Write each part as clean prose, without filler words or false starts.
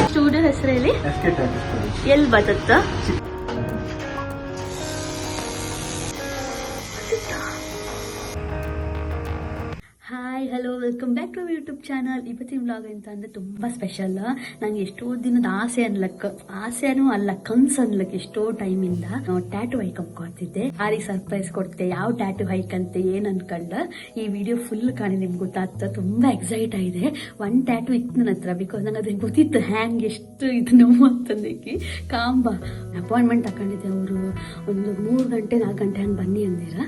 Studio ಹೆಸರಲ್ಲಿ ಎಲ್ಲಿ ಬರುತ್ತ? Hi hello welcome back to YouTube channel. ಇವತ್ತಿನ ವ್ಲಾಗ್ ಅಂತ ಅಂದ್ರೆ ತುಂಬಾ ಸ್ಪೆಷಲ್. ನಂಗೆ ಎಷ್ಟೋ ದಿನದ ಆಸೆನೂ ಅಲ್ಲ ಕನ್ಸ್ ಅನ್ಲಕ್ ಎಷ್ಟೋ ಟೈಮ್ ಇಂದ ಟ್ಯಾಟೂ ಹೈಕ್ ಹಾಕೊತಿದ್ದೆ. ಯಾರಿಗೆ ಸರ್ಪ್ರೈಸ್ ಕೊಡ್ತೆ, ಯಾವ ಟ್ಯಾಟೂ ಹೈಕ್ ಅಂತ ಏನ್ ಅನ್ಕೊಂಡ ಈ ವಿಡಿಯೋ ಫುಲ್ ಕಾಣಿ ನಿಮ್ಗೆ ಗೊತ್ತಾಗ್ತ. ತುಂಬಾ ಎಕ್ಸೈಟ್ ಆಗಿದೆ. ಒಂದ್ ಟ್ಯಾಟೂ ಇತ್ತು ನನ್ನ ಹತ್ರ, ಬಿಕಾಸ್ ನಂಗೆ ಅದ್ರ ಗೊತ್ತಿತ್ತು ಹ್ಯಾಂಗ್ ಎಷ್ಟು ಇದು ನೋವು ಅಂತಂದಕ್ಕೆ. ಕಾಂಬ ಅಪಾಯಿಂಟ್ಮೆಂಟ್ ತಕೊಂಡಿದ್ದೆ. ಅವರು ಒಂದು 3 ಗಂಟೆ 4 ಗಂಟೆ ಹಂಗೆ ಬನ್ನಿ ಅಂದಿರ.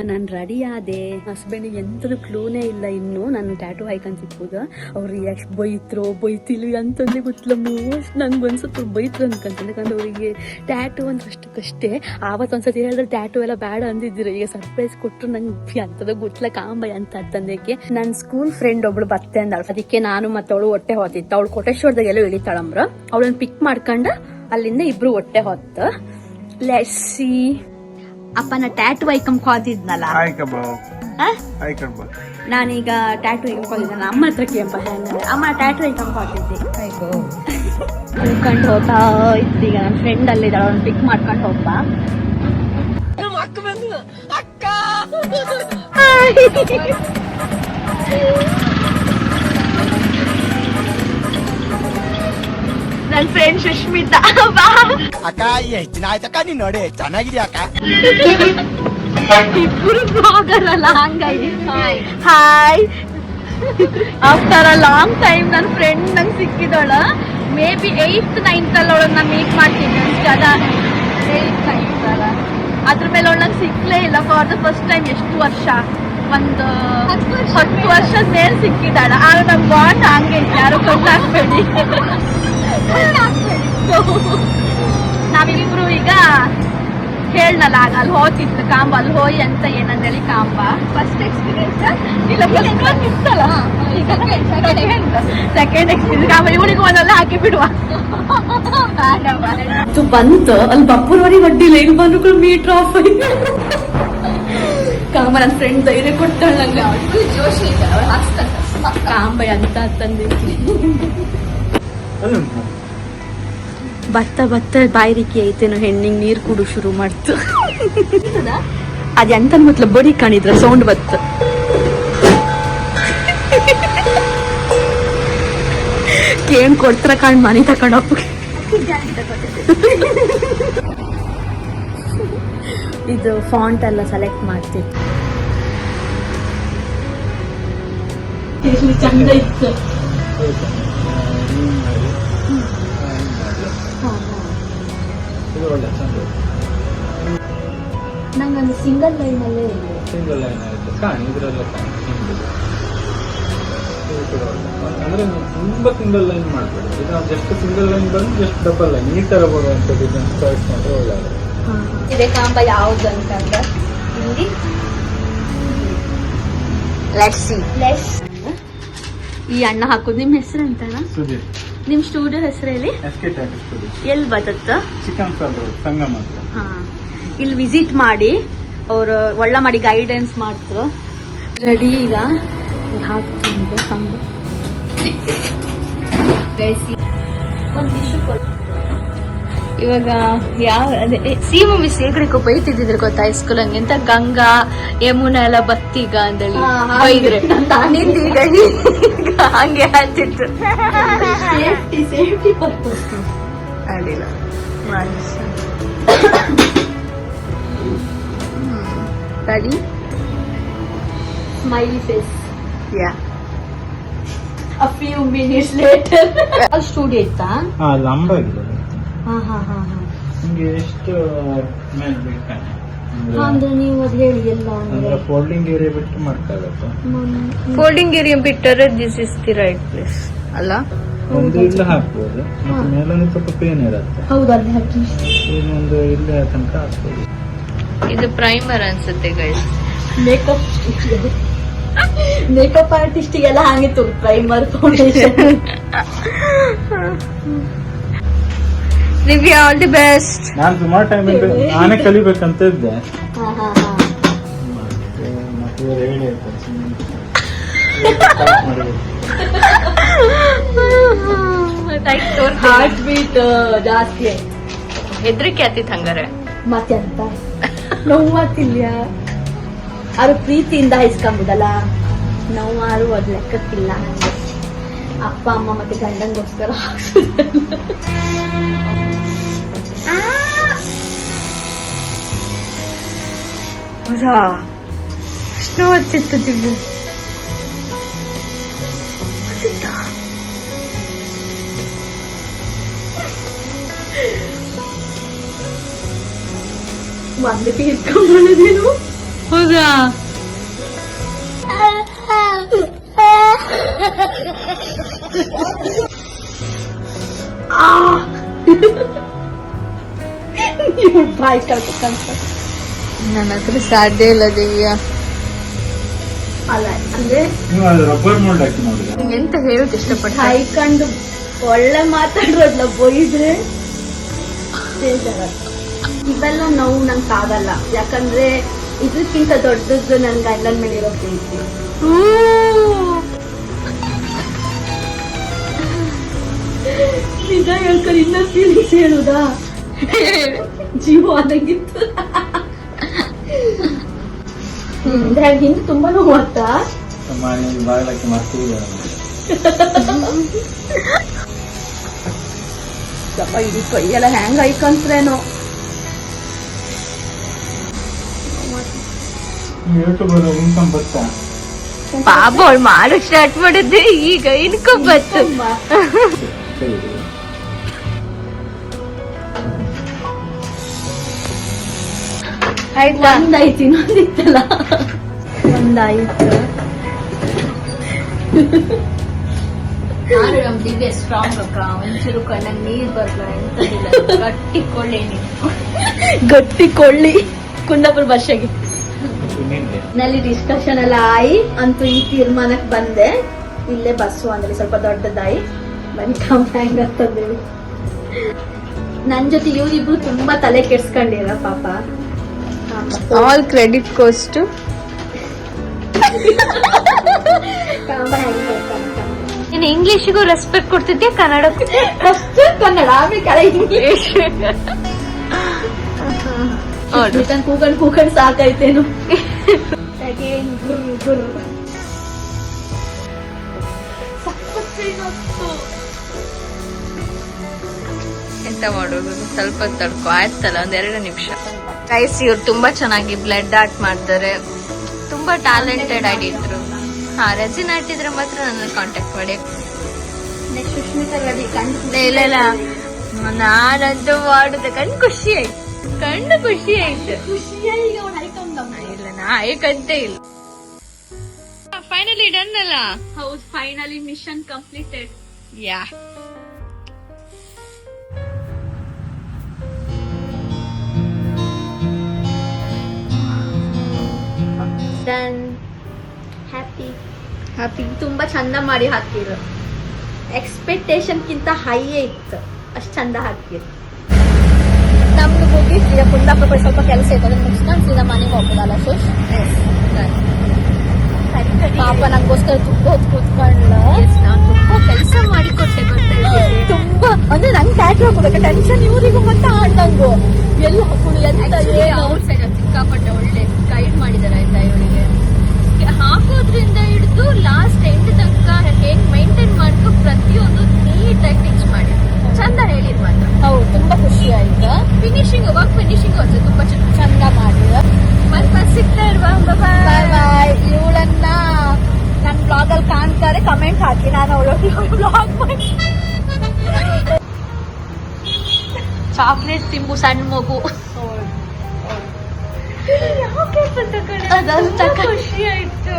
ನಾನು ರೆಡಿ ಆದೆ. ಹಸ್ಬೆಂಡಿಗೆ ಎಂಥದ್ದು ಕ್ಲೂನೇ ಇಲ್ಲ ಇನ್ನು ನಾನು ಟ್ಯಾಟೂ ಹಾಯ್ಕೊಂಡ್ ಸಿಕ್ಕೋದು. ಅವ್ರು ಎಷ್ಟು ಬೈತಿಲ್ವಿ ಅಂತಂದ್ರೆ ಗೊತ್ತಿಲ್ಲ. ಮೋಸ್ಟ್ ನಂಗೆ ಅನ್ಸುತ್ತೆ ಬೈತ್ರು ಅನ್ಕೊಂತೀನಿ. ಯಾಕಂದ್ರೆ ಅವರಿಗೆ ಟ್ಯಾಟೂ ಅಂತ ಅಷ್ಟಕ್ಕಷ್ಟೇ. ಆವತ್ತೊಂದ್ಸತಿ ಹೇಳಿದ್ರೆ ಟ್ಯಾಟೂ ಎಲ್ಲ ಬೇಡ ಅಂದಿದ್ದೀರ. ಈಗ ಸರ್ಪ್ರೈಸ್ ಕೊಟ್ಟರು ನಂಗೆ ಅಂತದ ಗೊತ್ತಿಲ್ಲ ಕಾಂಬ ಅಂತ ಅಂತಂದಕ್ಕೆ. ನನ್ನ ಸ್ಕೂಲ್ ಫ್ರೆಂಡ್ ಒಬ್ಳು ಬತ್ತೆ ಅಂದಳು. ಅದಕ್ಕೆ ನಾನು ಮತ್ತೆ ಅವಳು ಹೊಟ್ಟೆ ಹೋತಿತ್ತು. ಅವಳು ಕೋಟೇಶ್ವರದಾಗ ಎಲ್ಲೋ ಇಳಿತಾಳಂಬ್ರ. ಅವಳನ್ನ ಪಿಕ್ ಮಾಡ್ಕೊಂಡ ಅಲ್ಲಿಂದ ಇಬ್ರು ಹೊಟ್ಟೆ ಹೊತ್ತ. Let's see. ಅಪ್ಪ ನಾ ಟ್ಯಾಟೂ ಹೈಕಂಬ ಹೋದಿದ್ನಲ್ಲ, ನಾನೀಗ ಟ್ಯಾಟೂ ಹೈಕಂಬ ಹೋಗಿದ್ದೆ. ಅಮ್ಮ ಹತ್ರ ಕೇಳಪ್ಪ ಹೆಂಗಂದ್ರೆ ಅಮ್ಮ ಟ್ಯಾಟೂ ಹೈಕಂಬ ಹೋಗಿದ್ದೆ. ಹೋಗ್ಕೊಂಡು ಹೋಗ್ತಾ ಇತ್ತು. ಈಗ ನನ್ನ ಫ್ರೆಂಡ್ ಅಲ್ಲಿದ್ದಾಳ, ಅವ್ನು ಪಿಕ್ ಮಾಡ್ಕೊಂಡು ಹೋಗ್ಬಾ. ನನ್ನ ಫ್ರೆಂಡ್ ಸುಷ್ಮಿತಾ ಅಕ್ಕ ಎಷ್ಟು ದಿನ ಆಯ್ತಕ್ಕ ನೀನ್ ನೋಡಿ ಚೆನ್ನಾಗಿದ್ಯಾ ಅಕ್ಕ. ಇಬ್ಬರು ಬ್ಲಾಗರಲ್ಲ ಹಂಗಾಗಿ hi. After a long time ನನ್ನ ಫ್ರೆಂಡ್ ನಂಗೆ ಸಿಕ್ಕಿದೋಳ. ಮೇ ಬಿ 8th 9th ಅಲ್ಲಿ ಅವಳನ್ನ ಮೀಟ್ ಮಾಡ್ತೀನಿ ಅಷ್ಟೇ. ಅದ 8th 9th ಅಲ್ಲ, ಅದ್ರ ಮೇಲೆ ಅವಳು ನಂಗೆ ಸಿಕ್ಲೇ ಇಲ್ಲ. ಫಾರ್ ದ ಫಸ್ಟ್ ಟೈಮ್ ಎಷ್ಟು ವರ್ಷ, ಒಂದು 10 ವರ್ಷದ ಮೇಲೆ ಸಿಕ್ಕಿದಾಳ. ಆಗ ನಮ್ ಬಾಂಡ್ ಹಂಗೆ ಯಾರು ಕೊಂಡಾಕ್ಬೇಡಿ. ನಾವಿಬ್ರು ಈಗ ಹೇಳಲ್ಲ, ಆಗ ಅಲ್ಲಿ ಹೋಗ್ತಿತ್ತು ಕಾಂಬ. ಅಲ್ಲಿ ಹೋಗಿ ಅಂತ ಏನಂದೇಳಿ ಕಾಂಬ ಫಸ್ಟ್ ಎಕ್ಸ್ಪೀರಿಯನ್ಸ್ ಇಲ್ಲ ಇತ್ತಲ್ಲ, ಸೆಕೆಂಡ್ ಎಕ್ಸ್ಪೀರಿಯನ್ಸ್ ಕಾಂಬ. ಇವಳಿಗೆ ಒಂದಲ್ಲ ಹಾಕಿ ಬಿಡುವ ಬಂತು. ಅಲ್ಲಿ ಬಪ್ಪುರವರೆಗೆ ಒಡ್ಡಿಲ್ಲ. ಇಲ್ಲಿ ಬಂದ್ರು ಮೀಟರ್ ಆಫ್ ಕಾಂಬ. ನನ್ನ ಫ್ರೆಂಡ್ ಧೈರ್ಯ ಕೊಡ್ತಾಳ ನಂಗೆ. ಜೋಶಿ ಕಾಂಬ ಅಂತ ತಂದಿದ್ವಿ. ಬತ್ತ ಬಾಯ್ರಿಕೆ ಐತೇನೋ, ಹೆಣ್ಣಿಗೆ ನೀರು ಕುಡು ಶುರು ಮಾಡ್ತು. ಅದೆಂತ ಮತ್ಲ ಬಡಿ ಕಾಣಿದ್ರ ಸೌಂಡ್ ಬತ್ತು. ಕೇಳ್ ಕೊಡ್ತಾರ ಕಾಣ್ ಮನೆ ತಕೊಂಡೋಗ. ಇದು ಫಾಂಟ್ ಎಲ್ಲ ಸೆಲೆಕ್ಟ್ ಮಾಡ್ತಿತ್ತು. ಚಂದ ಇತ್ತು. ನಂಗೊಂದು ಸಿಂಗಲ್ ಲೈನ್ ಅಲ್ಲೇ ಇದೆ. ಸಿಂಗಲ್ ಲೈನ್ ಆಯ್ತು ಕಾಣಿ ಇದರಲ್ಲ ಅಂದ್ರೆ ತುಂಬಾ ಸಿಂಗಲ್ ಲೈನ್ ಮಾಡ್ಬೇಡಿ. ಇದು ಜಸ್ಟ್ ಸಿಂಗಲ್ ಲೈನ್ ಬಂದು ಜಸ್ಟ್ ಡಬಲ್ ಲೈನ್ ಈ ತರ ಬರುವಂತದ್ದು ಚಾಯ್ಸ್ ಮಾಡಿದ್ರೆ ಒಳ್ಳೆಯದು. ಇದೇ ಕಾಂಬ ಯಾವ್ದು ಅಂತಂದ್ರೆ ಇಲ್ಲಿ ಈ ಅಣ್ಣ ಹಾಕೋದು. ನಿಮ್ ಹೆಸರು ಅಂತಣ್ಣ? ಸುದೀಪ್. ನಿಮ್ ಸ್ಟುಡಿಯೋ ಹೆಸರಲ್ಲಿ ಎಲ್ಲಿ ಬರುತ್ತ? ಸಂಗಮ. ಹಾ, ಇಲ್ಲಿ ವಿಸಿಟ್ ಮಾಡಿ ಅವ್ರು ಒಳ್ಳೆ ಮಾಡಿ ಗೈಡೆನ್ಸ್ ಮಾಡ್ತಾರೆ. ರೆಡಿ ಈಗ ಹಾಕ್ತೀನಿ ಕಂಬ. ಇವಾಗ ಯಾವ ಸೀಮು ಮಿಸ್ ಏಕಡಿಕೋ ಬೈತಿದ್ರು ಗೊತ್ತಾ ಸ್ಕೂಲ್ ಹಂಗೆ ಅಂತ. ಗಂಗಾ ಯಮುನಾ ಎಲ್ಲ ಬತ್ತೀಗ ಅಂದೇಳಿ ಬೈದ್ರೆ ನಿಂದೀಗ ಹಂಗೆ ಹೇಳ್ತಿತ್ತು. ಸೇಫ್ಟಿ ಪರ್ಪಸ್ ಅಡಿಲ್ಲ. Ready smiley face. ಯಾ a few minutes later studio ಇತ್ತಾ? ಲಂಬ ಇದೆ. ನಿಮ್ಗೆ ಎಷ್ಟು ಮೇಲೆ ಬೇಕಾನೆ ಅಂದ್ರೆ ನೀವು ಅದು ಹೇಳಿ ಎಲ್ಲ. ಅಂದ್ರೆ ಫೋಲ್ಡಿಂಗ್ ಏರಿಯಾ ಬಿಟ್ಟು ಮಾಡ್ತಾಗತ್ತೆ. ಫೋಲ್ಡಿಂಗ್ ಏರಿಯಾ ಬಿಟ್ಟರೆ this is the right place ಅಲ್ಲ? ಒಂದು ಇಲ್ಲಿ ಹಾಕ್ಬೋದು, ಮೇಲೆ ಸ್ವಲ್ಪ ಪೇನ್ ಇರುತ್ತೆ. ಹೌದು, ಅಲ್ಲಿ ಹಾಕಿ. ಇನ್ನೊಂದು ಇಲ್ಲಿ ತನಕ ಹಾಕ್ಬೋದು. ಇದು ಪ್ರೈಮರ್ ಅನ್ಸುತ್ತೆ ಗೈಸ್. ಮೇಕಪ್ ಆರ್ಟಿಸ್ಟಿಗೆಲ್ಲ ಹಾಗಿತ್ತು primer foundation. Divya all the best. ನಾನು ಸುಮಾರು ಟೈಮ್ ನಾನೇ ಕಲಿಬೇಕಂತ ಇದ್ದೆ. ಮತ್ತೆ ಹಾರ್ಟ್ ಬೀಟ್ ಜಾಸ್ತಿ ಹೆದ್ರಿಕೆ ಆತಿತ್ ಹಂಗಾರೆ. ಮತ್ತೆ ಅಂತ ನೋವಾತಿಲ್ಯ ಅವ್ರ ಪ್ರೀತಿಯಿಂದ ಇಸ್ಕೊಂಬುದಲ್ಲ ನೋವಾರು ಅದ್ ಲೆಕ್ಕಕ್ಕಿಲ್ಲ ನಂಗೆ. ಅಪ್ಪ ಅಮ್ಮ ಮತ್ತೆ ಗಂಡಂಗೋಸ್ಕರ ಹೌದಾ ಎಷ್ಟು ಹೊತ್ತಿತ್ತು ತಿಂದು ಒಂದಕ್ಕೆ ಇಟ್ಕೊಂಡ್ಬಂದಿದ್ದೇನು. ಹೌದಾ ಬಾಯ್ ಕಳ್ಕೊಂತ ನನ್ನ ಹತ್ರ ಸಾಧ್ಯ ಇಲ್ಲ ದಿವ್ಯಾ. ಅಲ್ಲ ಅಂದ್ರೆ ನೀವು ರಬ್ಬರ್ ಮೋಲ್ಡ್ ಹಾಕಿ ನೋಡಿದ ಎಂತ ಹೇಳಕ್ ಇಷ್ಟಪಟ್ಟ ಹಾಯ್ಕೊಂಡು ಒಳ್ಳೆ ಮಾತಾಡೋದ್ನ ಬೈದ್ರೆ ಬೇಜಾರಾಗ್ತದೆ. ಇವೆಲ್ಲ ನೋವು ನಂಗೆ ಆಗಲ್ಲ, ಯಾಕಂದ್ರೆ ಇದಕ್ಕಿಂತ ದೊಡ್ಡದ್ದು ನನ್ ಗಂಡನ ಮೇಲೆ ಇರೋ ಪ್ರೀತಿ. ನಿಜ ಹೇಳ್ಕೊಂಡು ಇನ್ನ ಫೀಲಿಂಗ್ಸ್ ಹೇಳುದಾ ಜೀವ ಆದಂಗಿತ್ತು. ಹಿಂದೆ ತುಂಬಾ ನೋವು ಆತಾ. ಬಾಗಿಲಕ್ಕೆ ಮತ್ತೆ ಸ್ವಲ್ಪ ಇಡೀ ಕೈಯೆಲ್ಲ ಹ್ಯಾಂಗ್ ಐಕಂತ್ರೇನೋ. ಯೂಟ್ಯೂಬ್ ಇನ್ಕಮ್ ಬರ್ತಾ ಪಾಪ ಅವಳು ಮಾಡಕ್ ಸ್ಟಾರ್ಟ್ ಮಾಡಿದ್ದೆ ಈಗ ಇನ್ಕಮ್ ಬತ್ತು. ಆಯ್ತಾ ಒಂದಾಯ್ತು, ಇನ್ನೊಂದಿತ್ತಲ್ಲ ಒಂದಾಯ್ತು. ನಾನು ನಮ್ ದಿವ್ಯ ಸ್ಟ್ರಾಂಗ್ ಅಕ್ಕ, ಒಂಚೂರು ಕಣ್ಣಂಗ್ ನೀರ್ ಬರ್ಲ ಎಂತದಿಲ್ಲ, ಗಟ್ಟಿ ಕೊಳ್ಳೇನಿ ಗಟ್ಟಿ ಕೊಳ್ಳಿ ಕುಂದಾಪುರ ಭಾಷೆಗೆ. ನಲ್ಲಿ ಡಿಸ್ಕಷನ್ ಎಲ್ಲ ಆಯಿ ಅಂತೂ ಈ ತೀರ್ಮಾನಕ್ಕೆ ಬಂದೆ. ಇಲ್ಲೇ ಬಸ್ಸು ಅಂದ್ರೆ ಸ್ವಲ್ಪ ದೊಡ್ಡದಾಯಿ ಬನ್ನಿ ಹೆಂಗ್ ಅಂತಂದೇಳಿ. ನನ್ ಜೊತೆ ಇವ್ರಿಬ್ರು ತುಂಬಾ ತಲೆ ಕೆಡ್ಸ್ಕೊಂಡಿರ ಪಾಪ. ಆಲ್ ಕ್ರೆಡಿಟ್ ಗೋಸ್ ಟು ಕಾಂಬ ಹೆಂಗ್ ಗೊತ್ತಂತ. ನೀನ್ ಇಂಗ್ಲಿಷಿಗೂ ರೆಸ್ಪೆಕ್ಟ್ ಕೊಡ್ತಿದ್ದೆ, ಕನ್ನಡಕ್ಕೂ ಫಸ್ಟ್ ಕನ್ನಡ ಆಮೇಲೆ ಕಲ ಇಂಗ್ಲಿಷ್. ಕೂಕಂಡ್ ಸಾಕಾಯ್ತೇನು. ಎಂತ ಮಾಡೋದು, ಸ್ವಲ್ಪ ತಡ್ಕೊ ಆಯ್ತಲ್ಲ, ಒಂದೆರಡು ನಿಮಿಷ. ಗೈಸ್, ಇವ್ರು ತುಂಬಾ ಚೆನ್ನಾಗಿ ಬ್ಲಡ್ ಆರ್ಟ್ ಮಾಡ್ತಾರೆ, ತುಂಬಾ ಟ್ಯಾಲೆಂಟೆಡ್ ಆಗಿದ್ರು. ಹಾ, ರೆಸಿನ್ ಆರ್ಟ್ ಇದ್ರೆ ಮಾತ್ರ ನನ್ನ ಕಾಂಟ್ಯಾಕ್ಟ್ ಮಾಡಿ. ಸುಷ್ಮಿತಾ ರೆಡಿ ಇಲ್ಲ ಇಲ್ಲ, ನಾನಂತೂ ಮಾಡುದ ಕಣ್ಣು ಖುಷಿ ಆಯ್ತು, ಕಣ್ಣು ಖುಷಿ ಆಯ್ತು. ಇಲ್ಲ, ನಾಯಕಂತೆ ಇಲ್ಲ. ಫೈನಲಿ ಡನ್ ಅಲ್ಲ. ಹೌದು, ಫೈನಲಿ ಮಿಷನ್ ಕಂಪ್ಲೀಟೆಡ್. ಯಾ, ಡನ್. Happy happy. ತುಂಬಾ ಚಂದ ಮಾಡಿ ಹಾಕಿರು. ಎಕ್ಸ್ಪೆಕ್ಟೇಷನ್ ಕಿಂತ ಹೈಯೇ ಇತ್ತು, ಅಷ್ಟ್ ಚಂದ ಹಾಕಿರು. ನಮ್ದು ಮುಗೀತು, ಈಗ ಕುಂದಾಪುರ ಸ್ವಲ್ಪ ಕೆಲಸ ಇತ್ತು, ಅದನ್ನ ಮುಗಿಸ್ಕೊಂಡು ಸೀದಾ ಮನೆಗೆ ಹೋಗ್ಬೋದಲ್ಲ ಸುಶ್. ಪಾಪ ನಂಗೋಸ್ಕರ ತುಂಬಾ ಹೊತ್ತು ಕೂತ್ಕೊಂಡ್ಲ. ನಾನು ತುಂಬಾ ಕೆಲಸ ಮಾಡಿಕೊಟ್ಟೆ ಗೊತ್ತಿದೆ. ತುಂಬಾ ಅಂದ್ರೆ ನಂಗೆ ಟ್ಯಾಟು ಹಾಕೋಬೇಕು ಟೆನ್ಷನ್, ಇವರಿಗೂ ಮತ್ತೆ ಆಡ್ದಂಗು ಎಲ್ಲಿ ಹಾಕೋದು ಎಂತ ಏನು. ಔಟ್ ಸೈಡ್ ಸಿಕ್ಕಾಪಟ್ಟೆ ಒಳ್ಳೆ ಗೈಡ್ ಮಾಡಿದಾರೆ ಆಯ್ತಾ ಇವಳಿಗೆ. ಹಾಕೋದ್ರಿಂದ ಹಿಡಿದು ಲಾಸ್ಟ್ ಎಂಡ್ ತನಕ ಹೇಗ್ ಮೈಂಟೈನ್ ಮಾಡ್ಕೊ ಪ್ರತಿಯೊಂದು ನೀಟಾಗಿ ಟೀಚ್ ಮಾಡಿ ಚಂದ ಹೇಳಿದ್ ಮಾತ್ರ. ಹೌದು, ತುಂಬಾ ಖುಷಿ ಆಯ್ತು. ಫಿನಿಶಿಂಗ್ ಅಷ್ಟೇ ತುಂಬಾ ಚಂದ ಮಾಡಿದ್ರು. ಮತ್ತೆ ಸಿಗ್ತಾ ಇರುವ. ಬಾಯ್ ಬಾಯ್. ಇವಳನ್ನ ನನ್ನ ಬ್ಲಾಗ್ ಅಲ್ಲಿ ಕಾಣ್ತಾರೆ, ಕಮೆಂಟ್ ಹಾಕಿ, ನಾನು ಅವಳೊಟ್ಟಿಗೆ ಬ್ಲಾಗ್ ಮಾಡಿ. ಚಾಕ್ಲೇಟ್ ತಿಂಬು ಸಣ್ಣ ಮಗು. ಅದಂತ ಖುಷಿ ಆಯ್ತು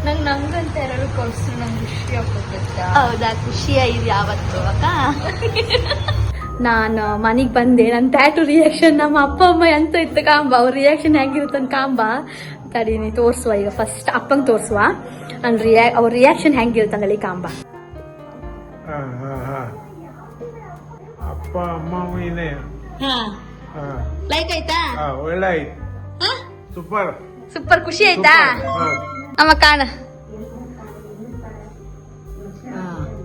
ನಂಗಂತ ಎಲ್ಲರೂ ಕೊಡ್ಸು, ನಂಗೆ ಖುಷಿ ಆಗ್ತದ. ಹೌದಾ, ಖುಷಿ ಆಯ್ತು ಯಾವತ್ತು ಅಕ್ಕ. ನಾನು ಮನೆಗ್ ಬಂದೆ, ನನ್ನ ಟ್ಯಾಟು ರಿಯಾಕ್ಷನ್ ನಮ್ಮ ಅಪ್ಪ ಅಮ್ಮ ಎಂತ ಇತ್ತು ಕಾಂಬ, ಅವ್ರ ರಿಯಾಕ್ಷನ್ ಹೆಂಗಿರುತ್ತಂತ ಕಾಂಬ ತಡೀನಿ ತೋರ್ಸುವ. ಈಗ ಫಸ್ಟ್ ಅಪ್ಪಂಗೆ ತೋರ್ಸುವ ಅವ್ರ ರಿಯಾಕ್ಷನ್ ಹೆಂಗಿರುತ್ತಂದೇಳಿ ಕಾಂಬ. ಅಪ್ಪ ಅಮ್ಮ ಇದೆ ಲೈಕ್ ಆಯ್ತಾ? ಒಳ್ಳೆ ಸೂಪರ್ ಸೂಪರ್ ಖುಷಿ ಆಯ್ತಾ? ಅಮ್ಮ ಕಾಣ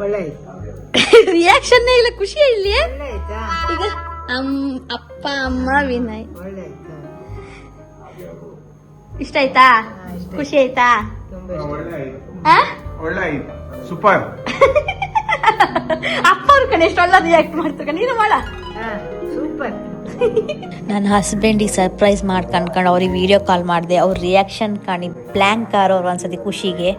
ಒಳ್ಳೆ ರಿಯಾಕ್ಷನ್ ಇಲ್ಲ, ಖುಷಿ ಇಲ್ಲಿ ಈಗ ಅಪ್ಪ ಅಮ್ಮ ವಿನಯ್. ಇಷ್ಟ ಆಯ್ತಾ? ಖುಷಿ ಆಯ್ತಾ? ಒಳ್ಳೆ ಸೂಪರ್. ಅಪ್ಪ ಅವ್ರ ಕಡೆ ಎಷ್ಟು ಒಳ್ಳೆ ರಿಯಾಕ್ಟ್ ಮಾಡ್ತಾರೆ, ನೀನು ಮಾಡ. ನನ್ನ ಹಸ್ಬೆಂಡಿಗೆ ಸರ್ಪ್ರೈಸ್ ಮಾಡ್ಕೊಂಡು ಅವ್ರಿಗೆ ವಿಡಿಯೋ ಕಾಲ್ ಮಾಡಿದೆ. ಅವ್ರ ರಿಯಾಕ್ಷನ್ ಕಾಣಿ ಬ್ಲ್ಯಾಂಕ್ ಆರೋರು ಅನ್ಸತಿ ಖುಷಿಗೆ.